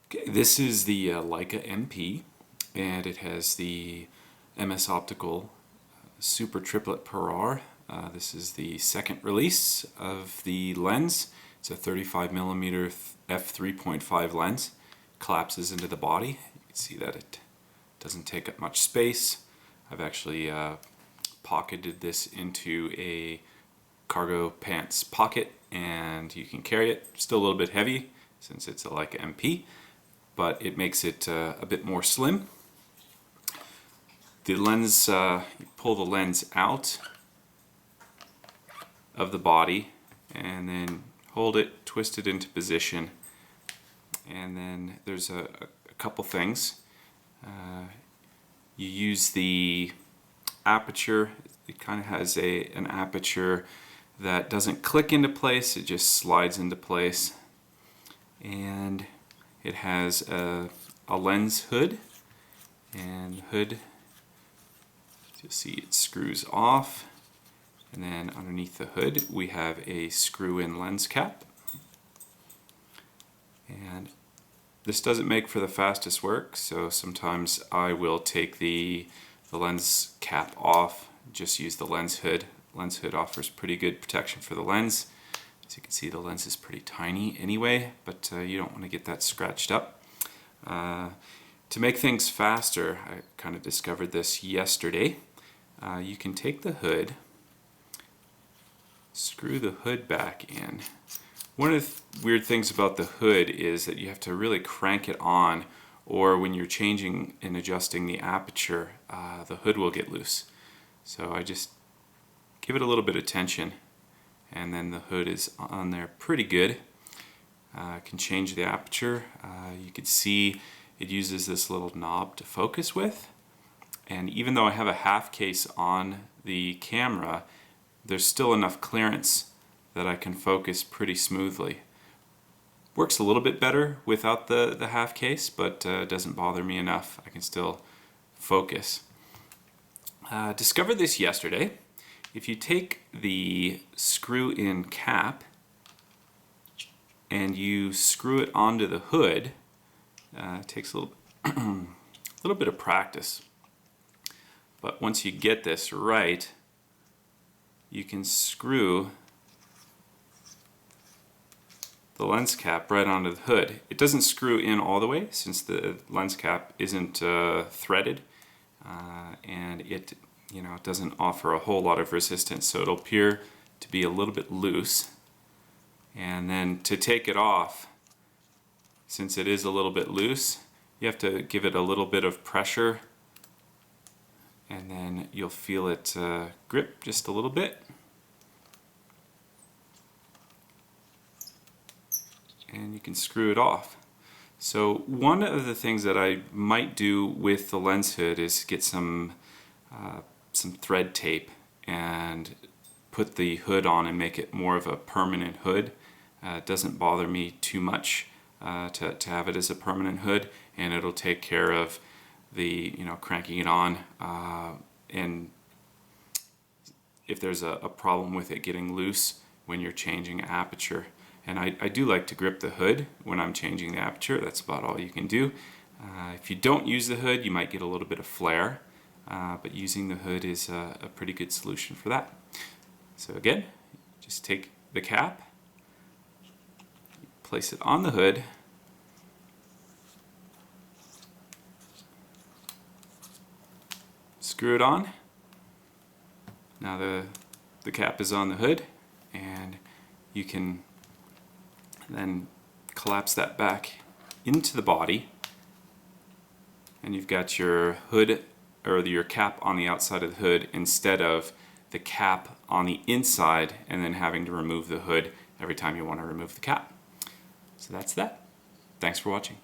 Okay, this is the Leica MP, and it has the MS Optical Super Triplet Perar. This is the second release of the lens. It's a 35mm f3.5 lens. Collapses into the body. You can see that it doesn't take up much space. I've actually pocketed this into a cargo pants pocket, and you can carry it. Still a little bit heavy since it's a Leica MP, but it makes it a bit more slim. The lens, you pull the lens out of the body and then hold it, twist it into position, and then there's a couple things. You use the aperture. It kind of has an aperture that doesn't click into place, it just slides into place. And it has a lens hood, and the hood, you'll see it screws off, and then underneath the hood we have a screw-in lens cap. And this doesn't make for the fastest work, so sometimes I will take the lens cap off, just use the lens hood. Lens hood offers pretty good protection for the lens. As you can see, the lens is pretty tiny anyway, but you don't want to get that scratched up. To make things faster, I kind of discovered this yesterday. You can take the hood, screw the hood back in. One of the weird things about the hood is that you have to really crank it on, or when you're changing and adjusting the aperture, the hood will get loose. So I just give it a little bit of tension, and then the hood is on there pretty good. I can change the aperture. You can see it uses this little knob to focus with, and even though I have a half case on the camera, there's still enough clearance that I can focus pretty smoothly. Works a little bit better without the half case, but doesn't bother me enough. I can still focus. Discovered this yesterday. If you take the screw-in cap and you screw it onto the hood, it takes a little bit of practice. But once you get this right, you can screw the lens cap right onto the hood. It doesn't screw in all the way since the lens cap isn't threaded, and it doesn't offer a whole lot of resistance, so it'll appear to be a little bit loose. And then to take it off, since it is a little bit loose, you have to give it a little bit of pressure, and then you'll feel it grip just a little bit. And you can screw it off. So one of the things that I might do with the lens hood is get some thread tape and put the hood on and make it more of a permanent hood. It doesn't bother me too much to have it as a permanent hood, and it'll take care of the cranking it on, and if there's a problem with it getting loose when you're changing aperture. And I do like to grip the hood when I'm changing the aperture. That's about all you can do. If you don't use the hood, you might get a little bit of flare, but using the hood is a pretty good solution for that. So again, just take the cap, place it on the hood, screw it on. Now the cap is on the hood, and you can then collapse that back into the body, and you've got your hood, or your cap, on the outside of the hood instead of the cap on the inside and then having to remove the hood every time you want to remove the cap. So that's that. Thanks for watching.